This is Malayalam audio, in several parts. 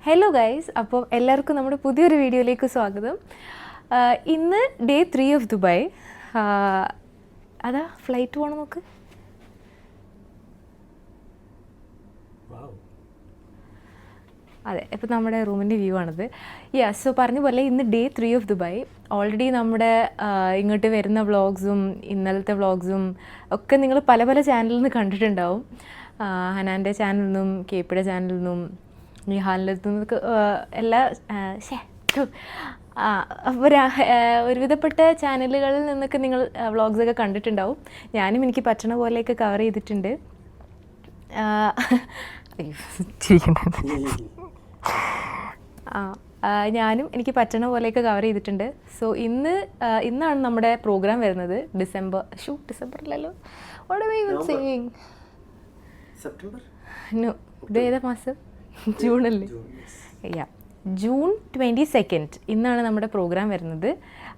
ഹലോ ഗൈസ്, അപ്പോൾ എല്ലാവർക്കും നമ്മുടെ പുതിയൊരു വീഡിയോയിലേക്ക് സ്വാഗതം. ഇന്ന് ഡേ 3 ഓഫ് ദുബായ്. അതാ ഫ്ലൈറ്റ് പോകണം നോക്ക്. അതെ, ഇപ്പോൾ നമ്മുടെ റൂമിൻ്റെ വ്യൂ ആണിത്. സോ പറഞ്ഞ പോലെ ഇന്ന് ഡേ 3 ഓഫ് ദുബായ്. ഓൾറെഡി നമ്മുടെ ഇങ്ങോട്ട് വരുന്ന വ്ളോഗ്സും ഇന്നലത്തെ വ്ളോഗ്സും ഒക്കെ നിങ്ങൾ പല പല ചാനലിൽ നിന്ന് കണ്ടിട്ടുണ്ടാവും. ഹനാൻ്റെ ചാനലിൽ നിന്നും കേപ്പിയുടെ ചാനലിൽ നിന്നും നിഹാലിൻ്റെ നിന്നൊക്കെ എല്ലാ അപ്പോൾ ഒരുവിധപ്പെട്ട ചാനലുകളിൽ നിന്നൊക്കെ നിങ്ങൾ വ്ളോഗ്സൊക്കെ കണ്ടിട്ടുണ്ടാവും. ഞാനും എനിക്ക് പറ്റണ പോലെയൊക്കെ കവർ ചെയ്തിട്ടുണ്ട്. ഞാനും എനിക്ക് പറ്റണ പോലെയൊക്കെ കവർ ചെയ്തിട്ടുണ്ട്. സോ ഇന്നാണ് നമ്മുടെ പ്രോഗ്രാം വരുന്നത്. ഡിസംബറിലല്ലോ, ഇത് ഏതാ മാസം? ജൂണല്ലേ? ജൂൺ 22 ഇന്നാണ് നമ്മുടെ പ്രോഗ്രാം വരുന്നത്.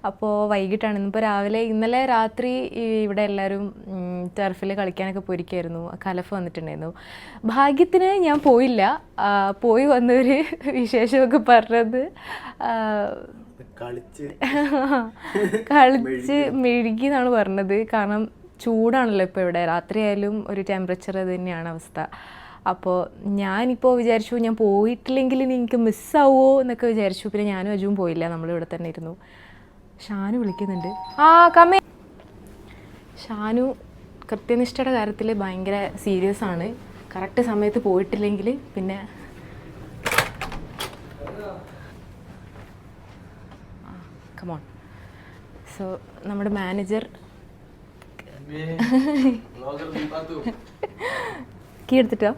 അപ്പോൾ വൈകിട്ടാണ്. ഇന്നലെ രാത്രി ഇവിടെ എല്ലാവരും ടർഫിൽ കളിക്കാനൊക്കെ പോയിരിക്കുമായിരുന്നു. കലഫ് വന്നിട്ടുണ്ടായിരുന്നു. ഭാഗ്യത്തിന് ഞാൻ പോയില്ല. പോയി വന്നവർ വിശേഷമൊക്കെ പറഞ്ഞത് കളിച്ച് മെഴുകി എന്നാണ് പറഞ്ഞത്. കാരണം ചൂടാണല്ലോ ഇപ്പോൾ ഇവിടെ. രാത്രിയായാലും ഒരു ടെമ്പറേച്ചർ അത് തന്നെയാണ് അവസ്ഥ. അപ്പോൾ ഞാനിപ്പോൾ വിചാരിച്ചു ഞാൻ പോയിട്ടില്ലെങ്കിൽ എനിക്ക് മിസ്സാവുമോ എന്നൊക്കെ വിചാരിച്ചു. പിന്നെ ഞാനും അജുവും പോയില്ല, നമ്മളിവിടെ തന്നെ ഇരുന്നു. ഷാനു വിളിക്കുന്നുണ്ട്. കമ്മേ. ഷാനു കൃത്യനിഷ്ഠയുടെ കാര്യത്തിൽ ഭയങ്കര സീരിയസ് ആണ്. കറക്റ്റ് സമയത്ത് പോയിട്ടില്ലെങ്കിൽ പിന്നെ കമോൺ. സോ നമ്മുടെ മാനേജർ കീ എടുത്തിട്ടോ?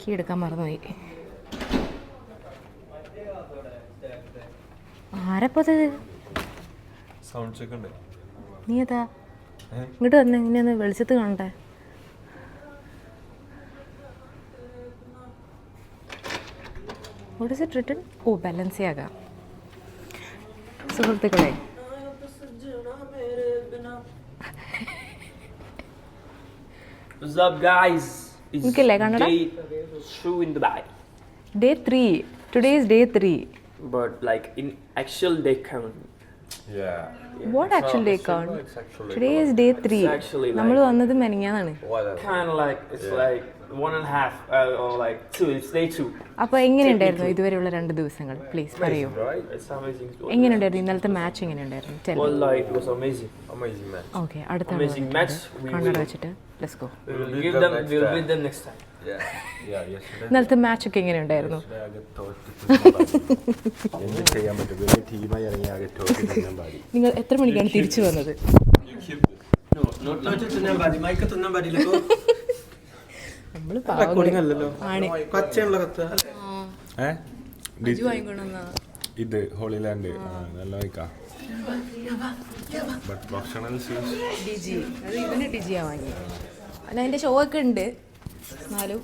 കീ എടുക്കാൻ മറന്നുപോയി. ആരപ്പത്? നീ ഏതാ? ഇങ്ങോട്ട് വന്ന് ഇങ്ങനെ വെളിച്ചത്ത് കാണണ്ടേ? What is it written? Balenciaga. സുഹൃത്തുക്കളെ, what's up guys? It's day 2 in Dubai. Day 3. Today is day 3. But like in actual day count. Yeah. What actual day count? Today is day 3. നമ്മൾ വന്നത് മെനിങ്ങാന്നാണ്. Kind of like it's like 1.5 or like 2. It's day 2. അപ്പോൾ എങ്ങനെയുണ്ടായിരുന്നു ഇതുവരെയുള്ള 2 ദിവസങ്ങൾ? പ്ലീസ് പറയൂ. It's amazing. എങ്ങനെയുണ്ടായിരുന്നു ഇന്നലത്തെ മാച്ച്? എങ്ങനെയുണ്ടായിരുന്നു? Well, like it was amazing. Amazing match. Okay, അടുത്ത Amazing match. We കണ്ണട will വെച്ചിട്ട് let's go. we'll beat them next time. Yeah. Yesterday. ഇന്നലത്തെ മാച്ച് ഒക്കെ എങ്ങനെയുണ്ടായിരുന്നു? എന്ത് ചെയ്യാൻ പറ്റും? വലിയ ടീമായി ഇറങ്ങി ആകെ തോറ്റിട്ട് പാടി. നിങ്ങൾ എത്ര മണിക്കാണ് തിരിച്ചു വന്നത്? ഇത് ഹോളിലാൻഡ് നല്ല വായിക്കാം. ബട്ട് പ്രൊഫഷണൽസ് ഡിജി, അത് ഇവന് ഡിജിയാ വാങ്ങി. അതിൻ്റെ ഷോ ഒക്കെ ഉണ്ട്. എന്നാലും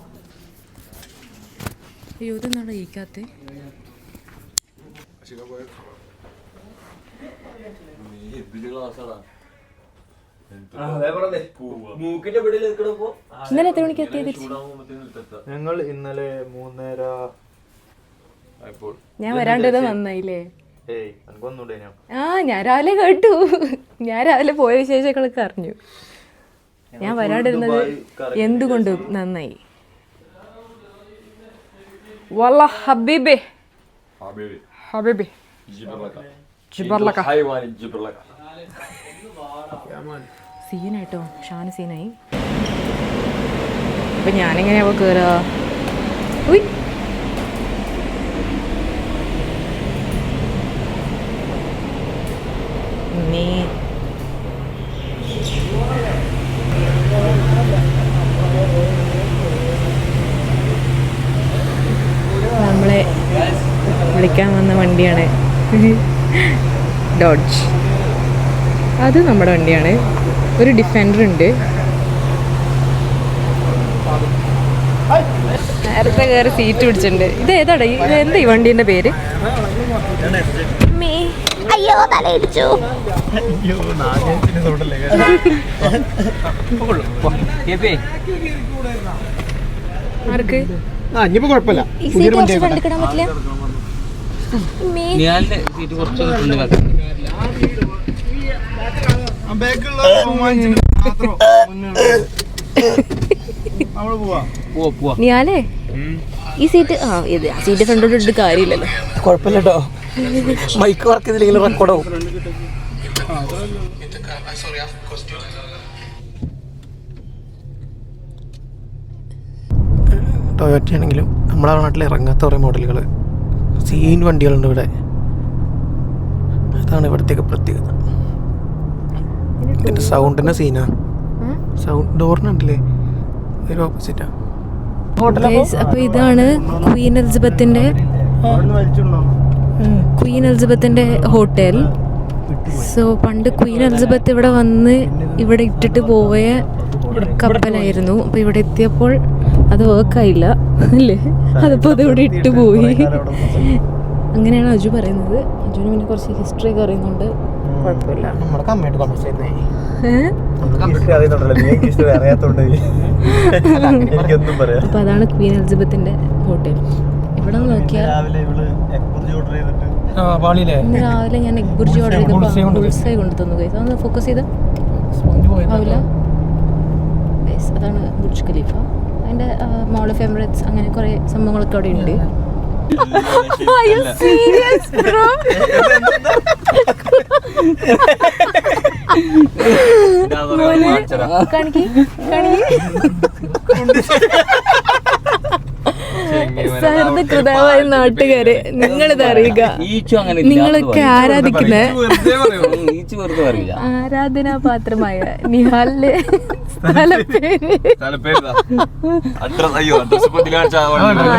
അയ്യോ, ഇതെന്നാണ് ഈക്കാത്ത? ഇന്നലെ എത്ര മണിക്ക് എത്തിയത്? ഞങ്ങൾ ഇന്നലെ 3:30. ഞാൻ വരാണ്ടത് നന്നായില്ലേ? ഞാൻ രാവിലെ കേട്ടു. ഞാൻ രാവിലെ പോയ വിശേഷങ്ങളൊക്കെ അറിഞ്ഞു. ഞാൻ വരാണ്ടിരുന്നത് എന്തുകൊണ്ടും നന്നായി. വല്ല ഹബീബേ ഹബീബി ജിബർലക സീനായിട്ടോ. ഷാന് സീനായി. അപ്പൊ ഞാനെങ്ങനെയാ കേറാ? നമ്മളെ വിളിക്കാൻ വന്ന വണ്ടിയാണ് ഡോഡ്ജ്. അത് നമ്മുടെ വണ്ടിയാണ്. ഒരു ഡിഫൻഡർ ഉണ്ട്. നേരത്തെ കയറി സീറ്റ് പിടിച്ചിട്ടുണ്ട്. ഇത് ഏതാടാ? ഇത് എന്താ ഈ വണ്ടീൻ്റെ പേര്? അയ്യോ തലയിടിച്ചു. ആർക്ക് ഇനിയിപ്പോ കുഴപ്പമില്ല. ഈ സീറ്റ് കുറച്ച് ഫ്രണ്ടിക്കിടാൻ പറ്റില്ല? ഞാനേ ഈ സീറ്റ് സീറ്റ് ഫ്രണ്ടോട്ട് ഇട്ട് കാര്യമില്ലല്ലോ. കുഴപ്പമില്ല കേട്ടോ, മൈക്ക് വർക്ക് ചെയ്തില്ലെങ്കിൽ റെക്കോർഡാവും. ടൊയോറ്റ ആണെങ്കിലും നമ്മുടെ നാട്ടിൽ ഇറങ്ങാത്ത കുറേ മോഡലുകൾ സീൻ വണ്ടികളുണ്ട് ഇവിടെ. അതാണ് ഇവിടത്തേക്ക് പ്രത്യേകത. പിന്നെ സൗണ്ടിൻ്റെ സീനാ. സൗണ്ട് ഡോറിനുണ്ടല്ലേ, ഒരു ഓപ്പോസിറ്റാ. അപ്പോൾ ഇതാണ് ക്വീൻ എലിസബത്തിന്റെ ഹോട്ടൽ. സോ പണ്ട് ക്വീൻ എലിസബത്ത് ഇവിടെ വന്ന് ഇവിടെ ഇട്ടിട്ട് പോയ കപ്പലായിരുന്നു. അപ്പോൾ ഇവിടെ എത്തിയപ്പോൾ അത് വർക്കായില്ല അല്ലേ, അതിപ്പോൾ അത് ഇവിടെ ഇട്ട് പോയി. അങ്ങനെയാണ് അജു പറയുന്നത്. അജുവിന് പിന്നെ കുറച്ച് ഹിസ്റ്ററി ഒക്കെ അറിയുന്നുണ്ട്, കുഴപ്പമില്ല. അപ്പോൾ അതാണ് ക്വീൻ എലിസബത്തിന്റെ ഹോട്ടൽ. ഇവിടെ നോക്കിയാൽ ഇന്ന് രാവിലെ ഞാൻ എഗ് ബുർജി ഓർഡർ ചെയ്തപ്പോൾ ബുൾസൈ കൊണ്ടു തന്നു. ഗൈസ് അതൊന്ന് ഫോക്കസ് ചെയ്ത് ആവില്ല. ഗൈസ് അതാണ് ബുർജ് ഖലീഫ. അതിൻ്റെ മോൾ ഓഫ് എമിറേറ്റ്സ് അങ്ങനെ കുറേ സംഭവങ്ങളൊക്കെ അവിടെ ഉണ്ട്. സഹൃദകൃതമായ നാട്ടുകാരെ, നിങ്ങളിത് അറിയുക. നിങ്ങളൊക്കെ ആരാധിക്കുന്ന ആരാധനാപാത്രമായ നിഹാലിന്റെ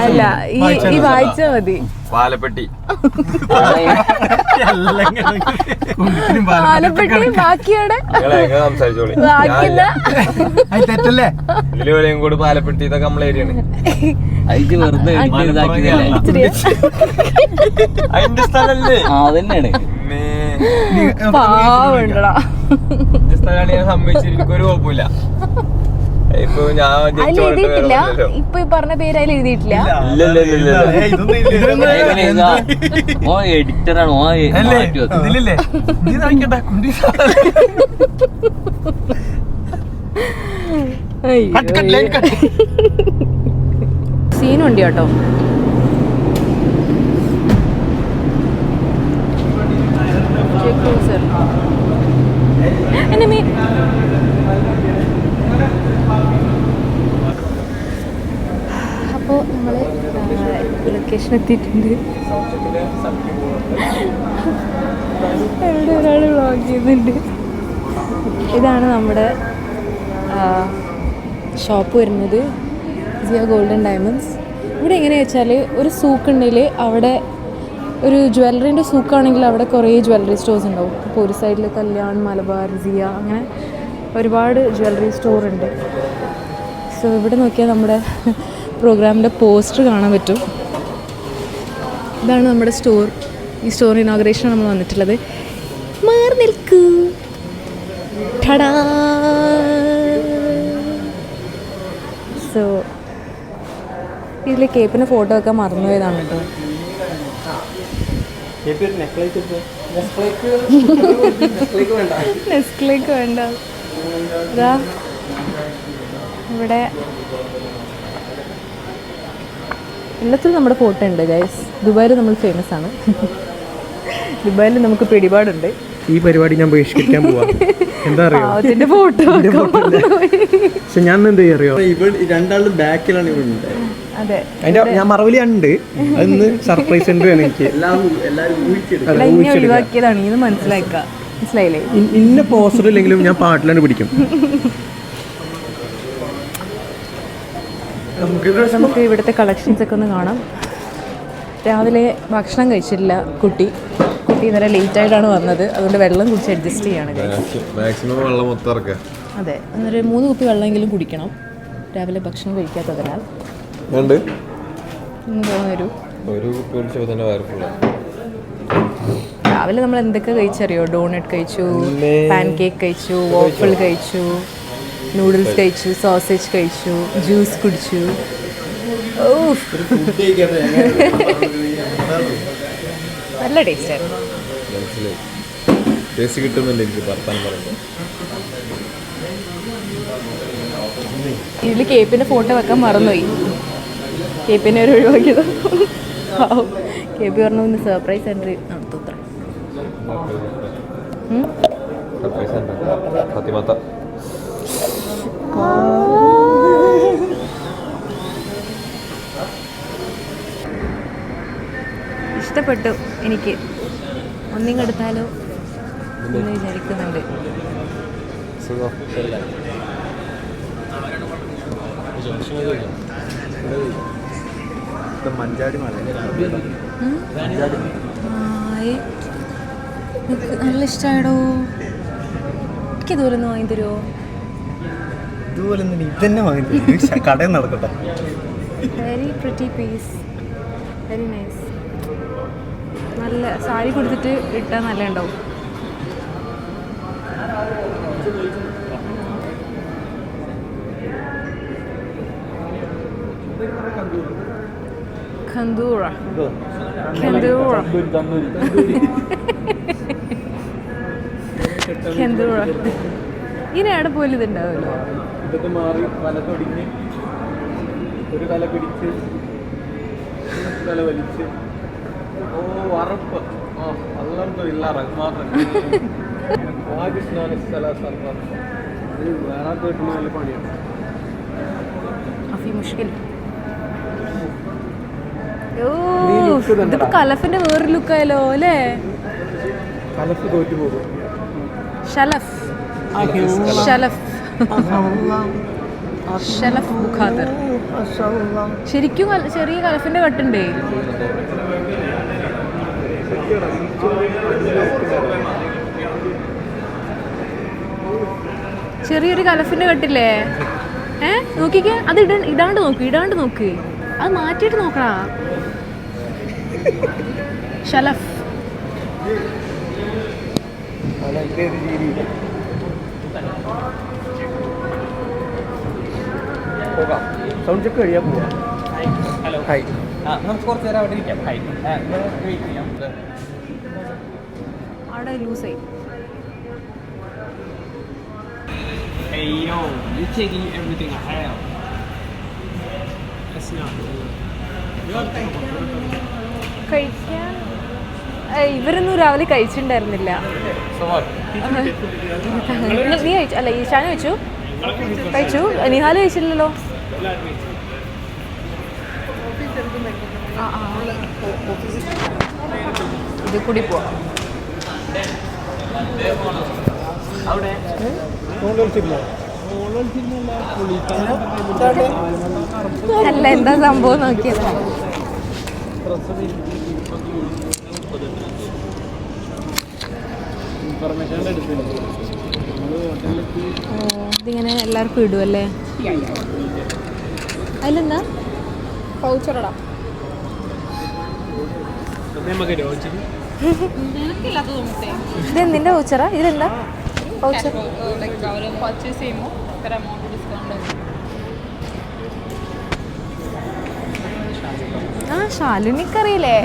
അല്ല, ഈ വായിച്ചാ മതി. പാലപ്പെട്ടി പാലപ്പെട്ടി ബാക്കിയോടെ തെറ്റല്ലേ? ഇതിലും കൂടി പാലപ്പെട്ടി ഇതൊക്കെ നമ്മളെ ഏരിയാണ്. അതിന്റെ സ്ഥലല്ലേ അതന്നെയാണ്. പാവണ്ടടാ സ്ഥലമാണ് ഞാൻ സമ്മതിച്ചിരിക്കും, ഒരു കുഴപ്പമില്ല. ഇപ്പൊ ഞാൻ എഴുതിയിട്ടില്ല. ഇപ്പൊ ഈ പറഞ്ഞ പേര് അതിൽ എഴുതിയിട്ടില്ല. എഡിറ്ററാണ്. സീനുണ്ട് കേട്ടോ. അപ്പോൾ നമ്മൾ ലൊക്കേഷൻ എത്തിയിട്ടുണ്ട്. അവിടെ ഒരാൾ വ്ളോഗ് ചെയ്യുന്നുണ്ട്. ഇതാണ് നമ്മുടെ ഷോപ്പ് വരുന്നത്, സിയ ഗോൾഡൻ ഡയമണ്ട്സ്. ഇവിടെ എങ്ങനെയാ വെച്ചാൽ ഒരു സൂക്കുണ്ടെങ്കിൽ അവിടെ ഒരു ജ്വല്ലറീൻ്റെ സൂക്കാണെങ്കിൽ അവിടെ കുറേ ജ്വല്ലറി സ്റ്റോഴ്സ് ഉണ്ടാവും. ഇപ്പോൾ ഒരു സൈഡിൽ കല്യാൺ, മലബാർ, സിയ, അങ്ങനെ ഒരുപാട് ജ്വല്ലറി സ്റ്റോർ ഉണ്ട്. സോ ഇവിടെ നോക്കിയാൽ നമ്മുടെ പ്രോഗ്രാമിൻ്റെ പോസ്റ്റർ കാണാൻ പറ്റും. ഇതാണ് നമ്മുടെ സ്റ്റോർ. ഈ സ്റ്റോർ ഇനോഗ്രേഷൻ നമ്മൾ വന്നിട്ടുള്ളത്. മാറി നിൽക്കൂ. ഠടാ. സോ ഇതിൽ കേപ്പിന് ഫോട്ടോ ഒക്കെ മറന്നുപോയതാണ് കേട്ടോ. നെസ്ക്ലേക്ക് വേണ്ട. ഇതാ ഇവിടെ എല്ലാത്തിലും നമ്മുടെ ഫോട്ടോ ഉണ്ട് ഗൈസ്. ദുബായിൽ നമ്മൾ ഫേമസ് ആണ്. ദുബായിൽ നമുക്ക് പിടിപാടുണ്ട്. ഈ പരിപാടി ഞാൻ ബഹിഷ്കരിക്കാൻ പോവാ. എന്താ അറിയോ, അതിന്റെ ഫോട്ടോ പക്ഷെ ഞാൻ എന്താ അറിയോ, രണ്ടാളും ബാക്കിലാണ് ഇവിടെ. അതെ, അതിന്റെ ഞാൻ മറവിലുണ്ട്. അതൊന്ന് സർപ്രൈസ് ഉണ്ട് എനിക്ക്. ഇന്നെ ഒഴിവാക്കിയതാണ്. ഇത് മനസ്സിലായില്ലേ? ഇന്ന പോസ്റ്റർ ഇല്ലെങ്കിലും ഞാൻ പാട്ടിലാണ് പിടിക്കും. നമുക്ക് ഇവിടുത്തെ കളക്ഷൻസ് ഒക്കെ ഒന്ന് കാണാം. രാവിലെ ഭക്ഷണം കഴിച്ചിട്ടില്ല കുട്ടി ഇന്നലെ ലേറ്റ് ആയിട്ടാണ് വന്നത്. അതുകൊണ്ട് വെള്ളം കുടിച്ച് അഡ്ജസ്റ്റ് ചെയ്യാണ്. മാക്സിമം വെള്ളം മൊത്തം ഇറക്കുക. അതെ, എന്നൊരു 3 കുപ്പി വെള്ളമെങ്കിലും കുടിക്കണം രാവിലെ ഭക്ഷണം കഴിക്കാത്തതിനാൽ. ഒരു കുപ്പി കുടിച്ചപ്പോൾ തന്നെ വയർ ഫുള്ളാണ്. രാവിലെ നമ്മൾ എന്തൊക്കെ കഴിച്ചറിയോ? ഡോണറ്റ് കഴിച്ചു, പാൻ കേക്ക് കഴിച്ചു, വോഫിൾ കഴിച്ചു, നൂഡിൽസ് കഴിച്ചു, സോസേജ് കഴിച്ചു, ജ്യൂസ് കുടിച്ചു. നല്ല ടേസ്റ്റ് ആയിരുന്നു. ടേസ്റ്റ് കിട്ടുന്നില്ല എനിക്ക് വർത്താനം പറയുമ്പോൾ. ഇതിൽ കേപ്പിൻ്റെ ഫോട്ടോ വെക്കാൻ മറന്നുപോയി. കേപ്പിനെ ഒരു ഒഴിവാക്കിയത്. കേപ്പി പറഞ്ഞു ഒന്ന് സർപ്രൈസ് എൻട്രി നടത്തൂത്ര. ഇഷ്ടപ്പെട്ടു എനിക്ക്. ഒന്നിങ്ങെടുത്താലോ എന്ന് വിചാരിക്കുന്നുണ്ട്. മഞ്ചാടി മല നല്ല ഇഷ്ടമായിടോ. എനിക്ക് ഇതുപോലെ ഒന്ന് വാങ്ങി തരുമോ? ഇതുപോലെ ഇതന്നെ വാങ്ങി കടയിൽ നടക്കട്ടെ. Very pretty piece, very nice. നല്ല സാരി കൊടുത്തിട്ട് ഇട്ടാൽ നല്ല ഉണ്ടാവും. ഖന്തൂറ ഖന്തൂറ ഖന്തൂറ. ഇനി എവിടെ പോലും ഇതുണ്ടാവുമല്ലോ. ഇതൊക്കെ മാറി വലതൊടിഞ്ഞ് ഒരു തല പിടിച്ച് തല വലിച്ച് വറപ്പ് ഇല്ല വേറെ കേട്ടുന്ന നല്ല പണിയാണ്. അഫി മുഷ്കിൽ. ഇതിപ്പോ കലഫിന്റെ വേറൊരു ലുക്കായാലോ അല്ലേ? കലഫ് തോറ്റു പോകും. ഷലഫ് ഷലഫ് ഷലഫ് ബുഖാദർ. ശരിക്കും ചെറിയ കലഫിന്റെ കട്ടുണ്ടേ. ചെറിയൊരു കലഫിന്റെ കട്ടില്ലേ? നോക്കിക്കേ, അത് ഇടാണ്ട് നോക്ക്, അത് മാറ്റിയിട്ട് നോക്കടാ. ഷലഫ് സൗണ്ട് ചെക്ക് കഴിയാൻ പോവാം. ഹായ്, നമുക്ക് കുറച്ച് നേരം അവിടെ ഇരിക്കാം. അവിടെ ലൂസായി. Hey yo, you're taking everything I have. That's not കഴിക്കാൻ ഇവരൊന്നും രാവിലെ കഴിച്ചിട്ടുണ്ടായിരുന്നില്ല. നീ കഴിച്ചു? അല്ല, ഈശാന കഴിച്ചു. നിഹാല് കഴിച്ചില്ലല്ലോ. ഇത് കൂടി പോവാം. അല്ല, എന്താ സംഭവം നോക്കിയത്? ഇതിങ്ങനെ എല്ലാവർക്കും ഇടുമല്ലേ? അതിലെന്താ പൗച്ചറടാ? ഇതെന്തിൻ്റെ പൗച്ചറാ? ഇതിലെന്താ പൗച്ചർ? ശാലുനിക്കറിയില്ലേ?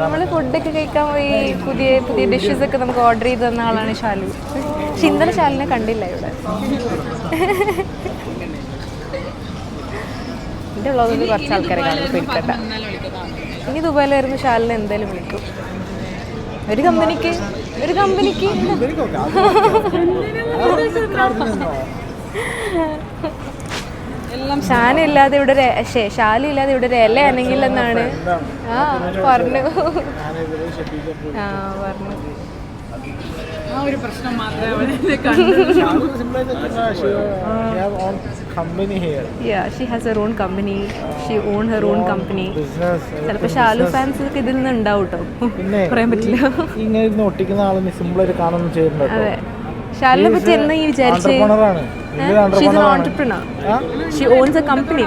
നമ്മള് ഫുഡൊക്കെ കഴിക്കാൻ പോയി പുതിയ പുതിയ ഡിഷസ് ഒക്കെ നമുക്ക് ഓർഡർ ചെയ്ത് തന്ന ആളാണ് ശാലു. പക്ഷെ ഇന്നലെ ശാലിനെ കണ്ടില്ല ഇവിടെ. എൻ്റെ ഉള്ളതുകൊണ്ട് കുറച്ച് ആൾക്കാരെ കാണും. പിടിക്കട്ട. ഇനി ദുബായിലായിരുന്നു ശാലിനെ എന്തായാലും വിളിക്കും. ഒരു കമ്പനിക്ക് ഷാന ഇല്ലാതെ ഇവിടെ ഷാലു ഇല്ലാതെ ഇവിടെ ഒരു ഇല ആണെങ്കിൽ എന്നാണ് പറഞ്ഞു. ഒരു പ്രശ്നം മാത്രമേ ചിലപ്പോ ഷാലു ഫാൻസ് ഇതിൽ നിന്ന് ഉണ്ടാവും കേട്ടോ. പറയാൻ പറ്റില്ല. ഇങ്ങനെ ഒട്ടിക്കുന്ന ആളെ സിമ്പിളായിട്ട് കാണുന്നു ചെയ്യുന്നുണ്ട്. അതെ, ഷാലിനെ പറ്റി എന്നാ ഈ വിചാരിച്ചേ? She's an entrepreneur. She owns a company.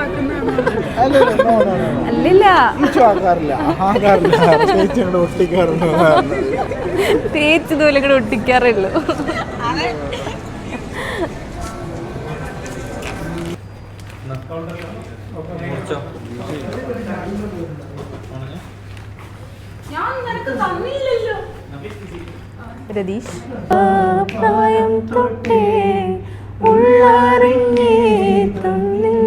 അല്ലില്ല, തേച്ച് ഇതുപോലെ കൂടെ ഒട്ടിക്കാറേ ഉള്ളൂ. രതീഷ് പ്രായം തൊട്ടേ ഉള്ളറിഞ്ഞേ തന്നിൽ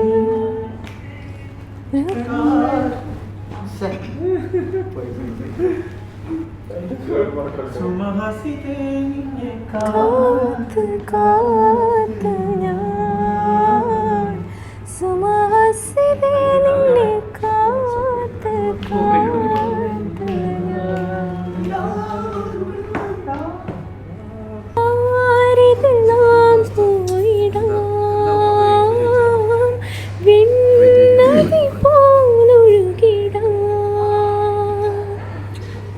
കാത്ത് കാത്ത് ഞാൻ സുമഹസിതേ നിന്നെ കാത്ത് കാത്ത് ആരിതിൽ നാം പോയിടാം വിണ്ണതി പോലൊഴുകിടാം.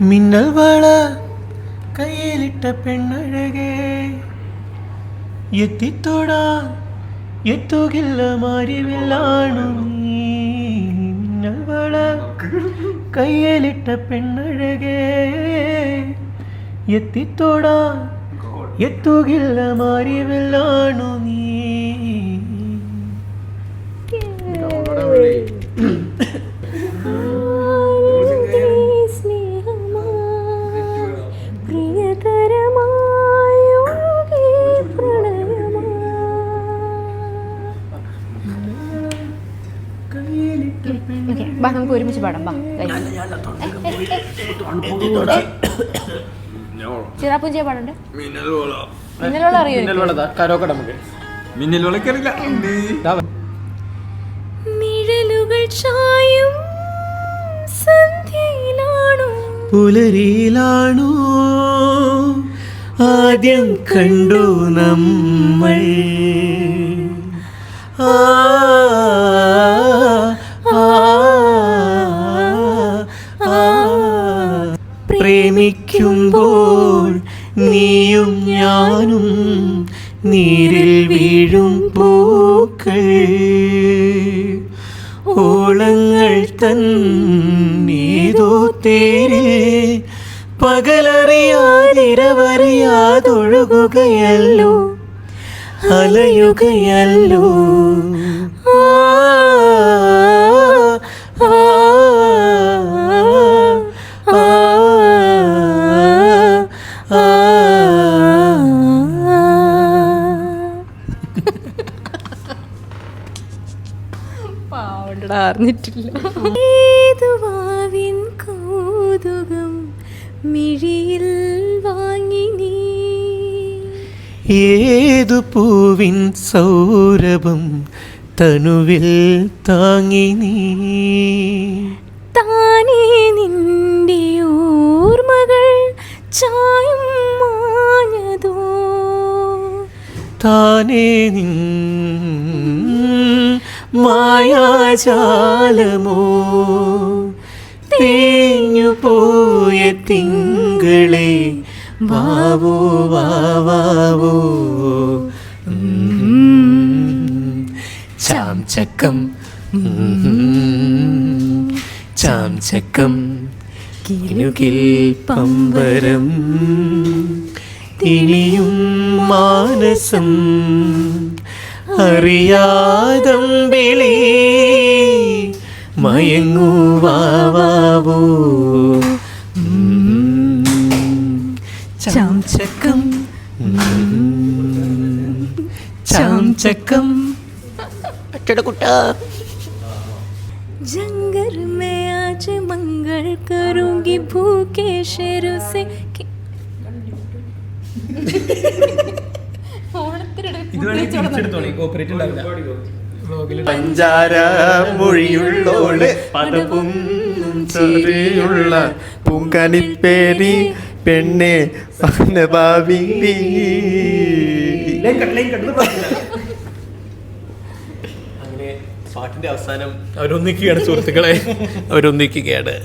മിന്നൽ വള കയ്യിലിട്ട പെണ്ണഴകേ എത്തിത്തോടാ എത്തുകില്ല മാരിവില്ലാണു നീ. മിന്നൽ വള കയ്യിലിട്ട പെണ്ണഴകേ എത്തിത്തോടാ എത്തുകില്ല മാരിവില്ലാണു നീ. നമുക്ക് ഒരുമിച്ച് പാടാം. ചിറാപ്പൂഞ്ചിയ പാടണ്ടേ? മിന്നലോളം അറിയോ? നിഴലുകൾ ചായും സന്ധ്യയിലാണോ പുലരിയിലാണോ ആദ്യം കണ്ടു നമ്മൾ പ്രേമിക്കുമ്പോൾ നീയും ഞാനും നീരിൽ വീഴും പൂക്കൾ ഓളങ്ങൾ തന്നേതോ തേരെ പകലറിയാതിരവറിയാതൊഴുകുകയല്ലോ അലയുകയല്ലോ. അറിഞ്ഞിട്ടില്ല. ഏതുവാവിൻ കൗതുകം മിഴിയിൽ വാങ്ങി നീ, ഏതു പൂവിൻ സൗരഭം തനുവിൽ താങ്ങി നീ. താനേ നിന്റെ ഓർമ്മകൾ ചായം മാഞ്ഞതോ താനേ നിൻ മായാജാലമോ തേഞ്ഞു പോയ തിങ്കളെ വാവോ വാവോ. ചാംചക്കം ചാംചക്കം കിലുകിൽ പമ്പരം തിനിയും മാനസം അറിയാതം വിളി മയങ്ങൂ വാവോ. ചാംചക്കം ചാംചക്കം കുട്ടാ. जंगल में आज मंगल करूंगी भूखे शेरों से. പഞ്ചാര മൊഴിയുള്ളോള് പദവും ചെറിയുള്ള പൂങ്കനിപ്പേരി പെണ്ണെ ഭാവി. അങ്ങനെ പാട്ടിന്റെ അവസാനം അവരൊന്നിക്കുകയാണ് സുഹൃത്തുക്കളെ, അവരൊന്നിക്കുകയാണ്.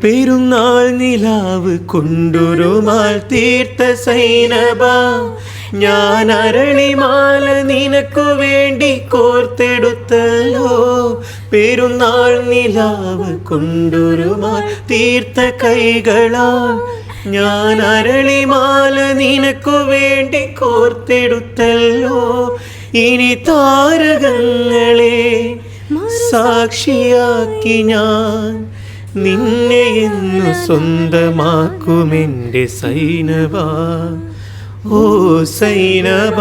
പെരുന്നാൾ നിലാവ് കൊണ്ടൊരുമാൽ തീർത്ത സൈനബ ഞാൻ അരളിമാല നിനക്കു വേണ്ടി കോർത്തെടുത്തല്ലോ പെരുന്നാൾ നിലാവ് കൊണ്ടൊരുമാൽ തീർത്ത കൈകളാൽ ഞാൻ അരളിമാല നിനക്കു വേണ്ടി കോർത്തെടുത്തല്ലോ ഇനി താരകങ്ങളെ സാക്ഷിയാക്കി ഞാൻ നിന്നെ എന്നു സ്വന്തമാക്കുമെൻ്റെ സൈനബ ഓ സൈനബ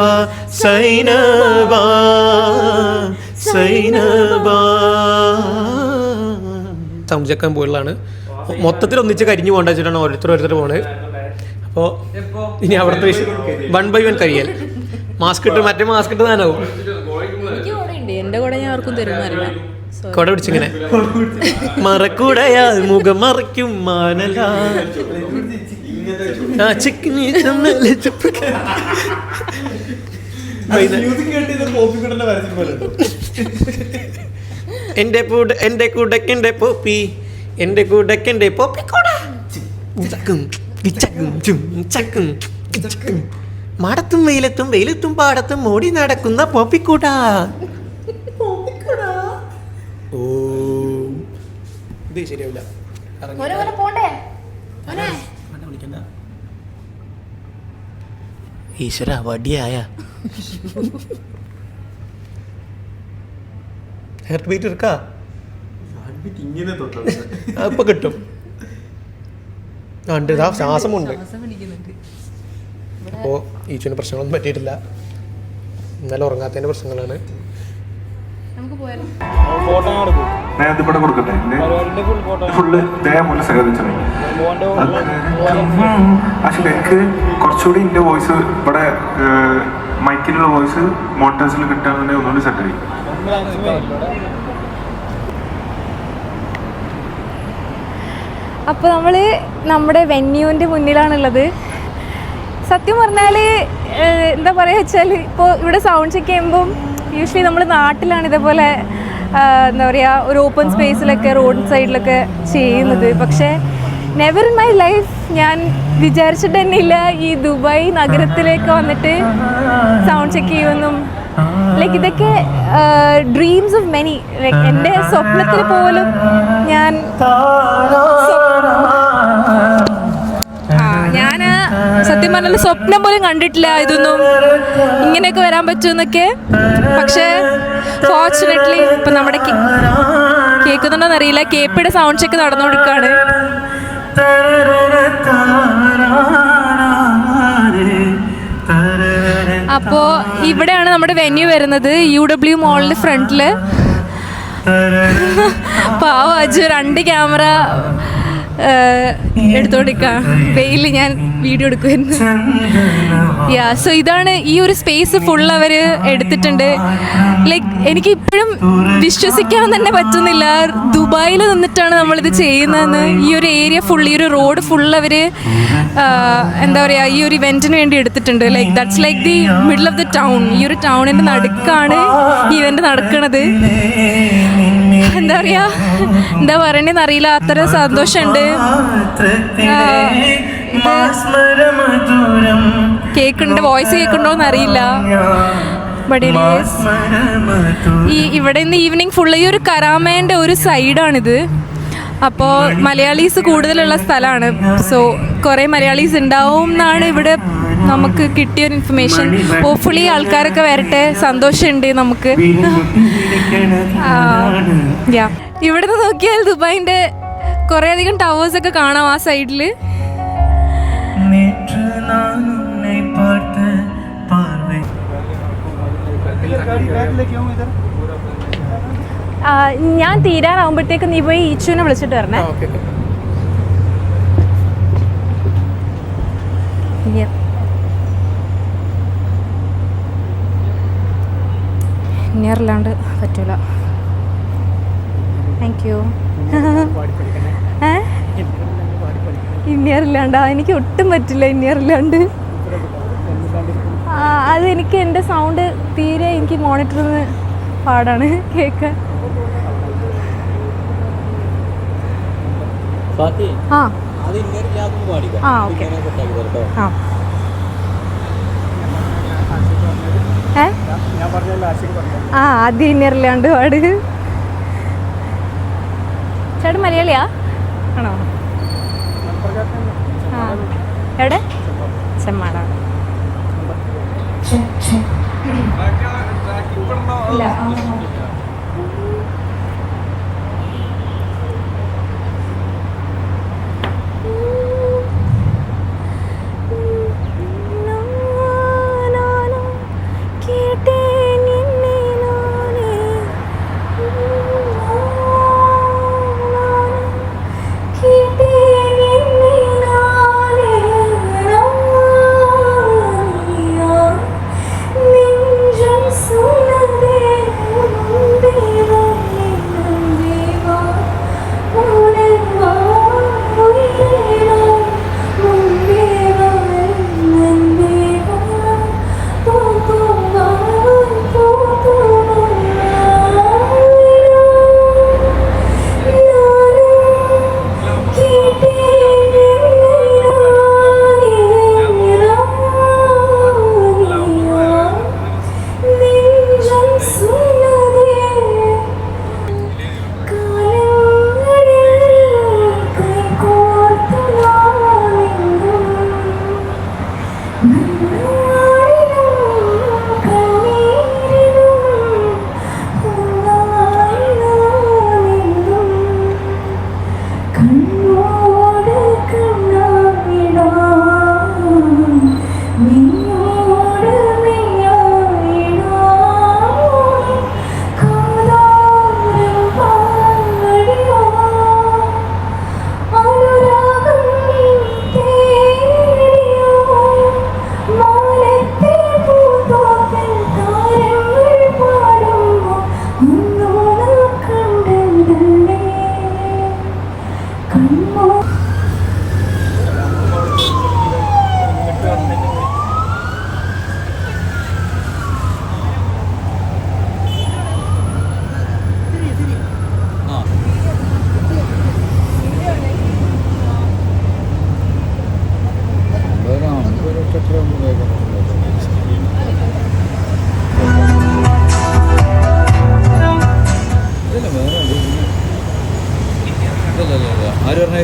സൈനബ സൈനബ. സൗണ്ട് ചെക്കാൻ പോയുള്ളതാണ്. മൊത്തത്തിൽ ഒന്നിച്ച് കരിഞ്ഞു പോകേണ്ട വെച്ചിട്ടാണ് ഓരോരുത്തർ പോണത്. അപ്പോൾ ഇനി അവിടുത്തെ 1 by 1 കരിയൽ മാസ്ക് ഇട്ട് മറ്റേ മാസ്ക് ഇട്ട് താനാവും. എൻ്റെ കൂടെ ഞാൻ ആർക്കും തരുന്നറിയില്ല. കൊട പിടിച്ചിങ്ങനെ മറക്കൂടയാൽ മുഖം മറയ്ക്കും മാനല എന്റെ കൂടക്കെന്റെ പോപ്പി എന്റെ കൂടക്കെന്റെ പോപ്പി മാടത്തും വെയിലത്തും വെയിലത്തും പാടത്തും ഓടി നടക്കുന്ന പോപ്പിക്കൂടാ. ഓ ഇത് ശരിയാവില്ല. ഈശ്വര വടിയായ ഹാർട്ട് ബീറ്റ് എടുക്കാ ഇപ്പൊ കിട്ടും. ഉണ്ട് ഇതാ ശ്വാസമുണ്ട്. അപ്പോൾ ഈച്ചന് പ്രശ്നങ്ങളൊന്നും പറ്റിയിട്ടില്ല. ഇന്നലെ ഉറങ്ങാത്തതിൻ്റെ പ്രശ്നങ്ങളാണ്. ഞാൻ ഇതിവിടെ കൊടുക്കട്ടെ ഫുള്ള് ഇതേപോലെ സഹകരിച്ചത്. പക്ഷെ എനിക്ക് കുറച്ചുകൂടി എൻ്റെ വോയിസ് ഇവിടെ മൈക്കിലുള്ള വോയിസ് മോണിറ്റേഴ്സിൽ കിട്ടാന്നുണ്ടെങ്കിൽ ഒന്നുകൂടി സെറ്റായി. അപ്പോൾ നമ്മൾ നമ്മുടെ വെന്യൂവിൻ്റെ മുന്നിലാണുള്ളത്. സത്യം പറഞ്ഞാൽ എന്താ പറയുക വെച്ചാൽ ഇപ്പോൾ ഇവിടെ സൗണ്ട് ചെക്ക് ചെയ്യുമ്പം യൂഷ്വലി നമ്മൾ നാട്ടിലാണ് ഇതേപോലെ എന്താ പറയുക ഒരു ഓപ്പൺ സ്പേസിലൊക്കെ റോഡ് സൈഡിലൊക്കെ ചെയ്യുന്നത്. പക്ഷേ നെവർ ഇൻ മൈ ലൈഫ് ഞാൻ വിചാരിച്ചിട്ട് തന്നെ ഇല്ല ഈ ദുബായ് നഗരത്തിലേക്ക് വന്നിട്ട് സൗണ്ട് ചെക്ക് ചെയ്യുമെന്നും. ലൈക്ക് ഇതൊക്കെ ഡ്രീംസ് ഓഫ് മെനി. ലൈക്ക് എൻ്റെ സ്വപ്നത്തിൽ പോലും ഞാൻ സത്യം പറഞ്ഞാൽ സ്വപ്നം പോലും കണ്ടിട്ടില്ല ഇതൊന്നും ഇങ്ങനെയൊക്കെ വരാൻ പറ്റുമെന്നൊക്കെ. പക്ഷേ ഫോർച്ചുനേറ്റ്ലി ഇപ്പം നമ്മുടെ കേൾക്കുന്നുണ്ടോന്ന് അറിയില്ല, കേപ്പിയുടെ സൗണ്ട് ചെക്ക് നടന്നുകൊടുക്കുകയാണ്. അപ്പോൾ ഇവിടെയാണ് നമ്മുടെ വെന്യൂ വരുന്നത്, UW മോളിൻ്റെ ഫ്രണ്ടിൽ. പാവ അജു 2 ക്യാമറ എടുത്തോണ്ടിരിക്കാം. വെയില് ഞാൻ വീഡിയോ എടുക്കുമായിരുന്നു. സോ ഇതാണ് ഈ ഒരു സ്പേസ് ഫുൾ അവർ എടുത്തിട്ടുണ്ട്. ലൈക്ക് എനിക്ക് ഇപ്പോഴും വിശ്വസിക്കാൻ തന്നെ പറ്റുന്നില്ല ദുബായിൽ നിന്നിട്ടാണ് നമ്മളിത് ചെയ്യുന്നതെന്ന്. ഈ ഒരു ഏരിയ ഫുൾ, ഈ ഒരു റോഡ് ഫുൾ അവർ എന്താ പറയുക ഈ ഒരു ഇവൻറ്റിന് വേണ്ടി എടുത്തിട്ടുണ്ട്. Like that's like the middle of the town. ഈ ഒരു ടൗണിൻ്റെ നടുക്കാണ് ഈ ഇവൻറ്റ് നടക്കുന്നത്. എന്താ പറയുക എന്താ പറയണേന്ന് അറിയില്ല, അത്ര സന്തോഷമുണ്ട്. കേൾക്കുന്നുണ്ട്, വോയിസ് കേൾക്കുന്നുണ്ടോന്ന് അറിയില്ല. ബട്ട് ഈ ഇവിടെ നിന്ന് ഈവനിങ് ഫുള്ള് ഈ ഒരു കരാമേൻ്റെ ഒരു സൈഡാണിത്. അപ്പോൾ മലയാളീസ് കൂടുതലുള്ള സ്ഥലമാണ്. സോ കുറേ മലയാളീസ് ഉണ്ടാവും എന്നാണ് ഇവിടെ നമുക്ക് കിട്ടിയൊരു ഇൻഫർമേഷൻ. ഹോപ്പ്ഫുള്ളി ആൾക്കാരൊക്കെ വരട്ടെ, സന്തോഷമുണ്ട് നമുക്ക്. ഇവിടെ നിന്ന് നോക്കിയാൽ ദുബായിൻ്റെ കുറേ അധികം ടവേഴ്സൊക്കെ കാണാം ആ സൈഡിൽ. ഞാൻ തീരാറാവുമ്പോഴത്തേക്ക് നീ പോയി ഈച്ചുവിനെ വിളിച്ചിട്ട് വരണേ. ഇനിയറില്ലാണ്ട് പറ്റൂല. Thank you. ഇനിയറില്ലാണ്ട് എനിക്ക് ഒട്ടും പറ്റില്ല. ഇനിയറില്ലാണ്ട് അത് എനിക്ക് എൻ്റെ സൗണ്ട് തീരെ എനിക്ക് മോണിറ്ററിൽ നിന്ന് പാടാണ് കേൾക്കാൻ. ആ ആ ഓക്കെ ആ ഏ ഞാൻ പറഞ്ഞല്ലോ ആശിക്ക് പറഞ്ഞു. ആ ആദ്യം ഇന്നറില്ലാണ്ട് പാട്. ചേട്ടൻ മലയാളിയാ ആണോ? ആ എവിടെ? ചെമ്മാടാണ്. ഇല്ല ആര് പറഞ്ഞേ?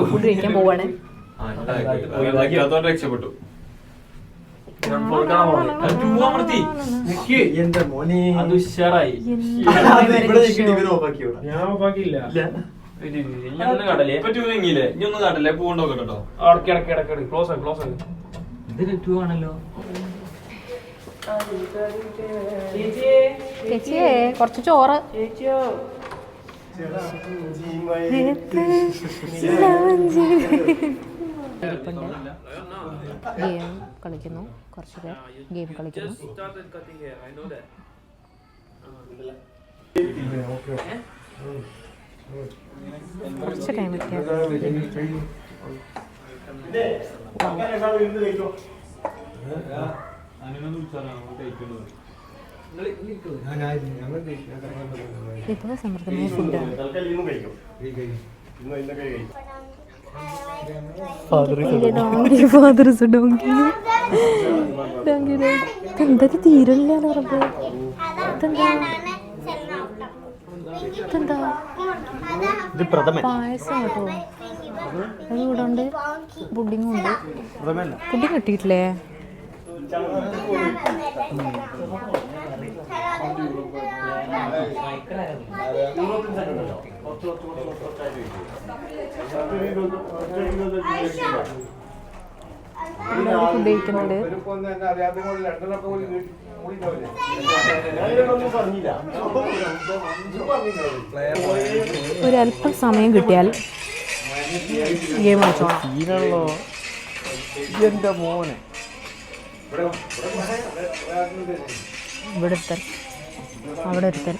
ഫുഡ് കഴിക്കാൻ പോവാണ്. രക്ഷപ്പെട്ടു. എന്റെ മോനെ അത് ഉഷാറായി. ഞാൻ നോക്കിയില്ല. കടലേ പറ്റൂലെങ്കിലേ ഇനി ഒന്ന് കടലേ പൂണ്ടോക്കെ കേട്ടോ. ഇടക്കിടക്ക് ക്ലോസ് ആയി ക്ലോസ് ആയി. ഇത് ടൂ ആണല്ലോ. ചേച്ചിയെ കുറച്ച് ചോറ്. ഗെയിം കളിക്കുന്നു, കുറച്ച് പേർ ഗെയിം കളിക്കുന്നു. കുറച്ച് ടൈം ഇപ്പോൾ സമൃദ്ധമായ ഫുഡാണ്. എന്താ തീരണില്ലാന്ന് പറഞ്ഞത്? പായസം കേട്ടോ. അത് കൂടാണ്ട് പുഡിങ്ങും ഉണ്ട്. പുഡിങ് കിട്ടിയിട്ടില്ലേ? ഫുഡ് കഴിക്കുന്നുണ്ട്. ഒരല്പം സമയം കിട്ടിയാൽ ഗെയിം കളിച്ചോളാം. എന്റെ മോനെ ഇവിടെ ഒരുത്തൻ, അവിടെ ഒരുത്തൻ.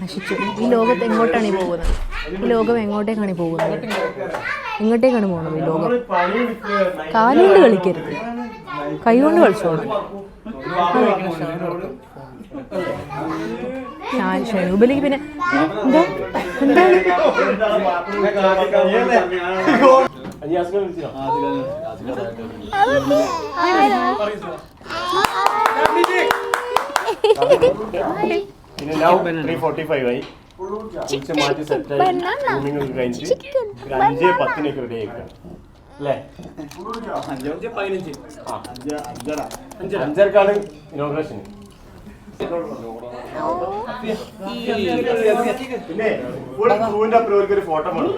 നശിച്ചു. ഈ ലോകത്ത് എങ്ങോട്ടാണ് ഈ പോകുന്നത്? ഈ ലോകം എങ്ങോട്ടേക്കാണ് ഈ പോകുന്നത്? എങ്ങോട്ടേക്കാണ് പോകുന്നത് ഈ ലോകം? കാലുകൊണ്ട് കളിക്കരുത്, കൈകൊണ്ട് കളിച്ചോളാം. ഞാൻ ഷനൂബലിക്ക് പിന്നെ എന്താ എന്താണ് പിന്നെ 3:45 ആയി. മാറ്റി സെറ്റായി കഴിഞ്ഞിട്ട് 5:10 റെഡി ആയിക്കാം അല്ലേ? 5:15 ഇനോഗ്രേഷൻ. പിന്നെ ക്രൂവിന്റെ അപ്പുറം ഒരു ഫോട്ടോ വേണം.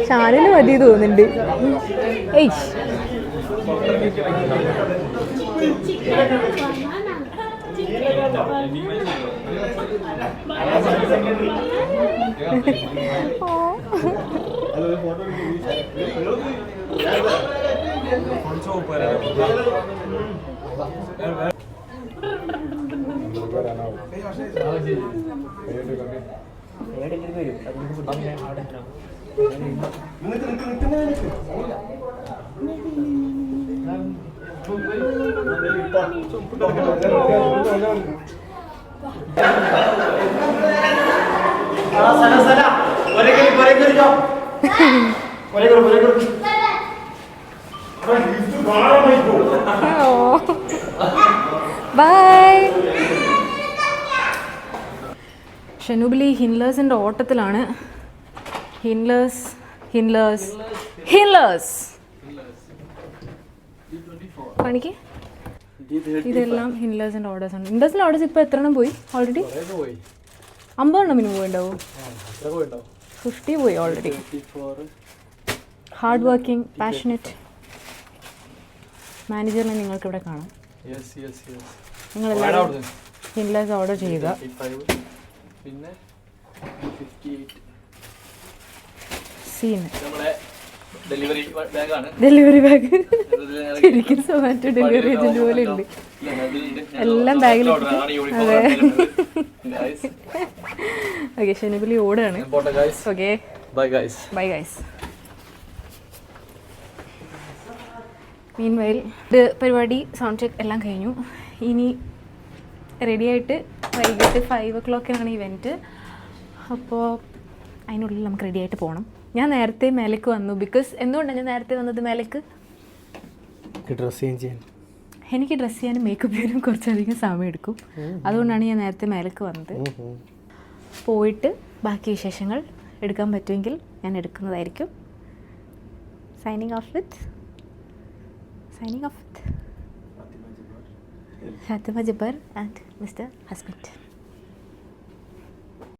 ചാനല് മതി തോന്നുന്നുണ്ട്. ഏയ് ബൈ. ഷനൂബിലി ഹിൻലേഴ്സിൻ്റെ ഓട്ടത്തിലാണ്. ഹിൻലേഴ്സ് കാണിക്ക്. ഇതെല്ലാം ഹിൻലേഴ്സിൻ്റെ ഓർഡേഴ്സ് ആണ്. ഹിൻലേഴ്സിൻ്റെ ഓർഡേഴ്സ് ഇപ്പോൾ എത്ര എണ്ണം പോയി ഓൾറെഡി? 50 എണ്ണം മിനിമം പോയിണ്ടാവും. 50 പോയി ഓൾറെഡി. ഹാർഡ് വർക്കിംഗ്, പാഷനറ്റ് മാനേജറിനെ നിങ്ങൾക്കിവിടെ കാണാം. നിങ്ങളെല്ലാവരും ഹിൻലേഴ്സ് ഓർഡർ ചെയ്യുക. പിന്നെ 58 സീൻ ഡെലിവറി ബാഗാണ്. ഡെലിവറി ബാഗ് ശരിക്കും സൊമാറ്റോ ഡെലിവറി ഏജന്റ് പോലെ ഉണ്ട്. എല്ലാം ബാഗിൽ. അതെ. ഓക്കെ, ഷനൂബിലി ഓടാണ്. Okay, bye guys. Bye guys. Meanwhile ഇത് പരിപാടി സൗണ്ട് ചെക്ക് എല്ലാം കഴിഞ്ഞു. ഇനി റെഡിയായിട്ട് വൈകിട്ട് 5 o'clock ഇവൻറ്റ്. അപ്പോൾ അതിനുള്ളിൽ നമുക്ക് റെഡിയായിട്ട് പോകണം. ഞാൻ നേരത്തെ മേലേക്ക് വന്നു. ബിക്കോസ് എന്തുകൊണ്ടാണ് ഞാൻ നേരത്തെ വന്നത് മേലേക്ക്? ഡ്രസ് ചേഞ്ച് ചെയ്യാൻ. എനിക്ക് ഡ്രസ്സ് ചെയ്യാനും മേക്കപ്പ് ചെയ്യാനും കുറച്ചധികം സമയം എടുക്കും. അതുകൊണ്ടാണ് ഞാൻ നേരത്തെ മേലേക്ക് വന്നത്. പോയിട്ട് ബാക്കി വിശേഷങ്ങൾ എടുക്കാൻ പറ്റുമെങ്കിൽ ഞാൻ എടുക്കുന്നതായിരിക്കും. Signing off with Fathima Jabbar and mister husband.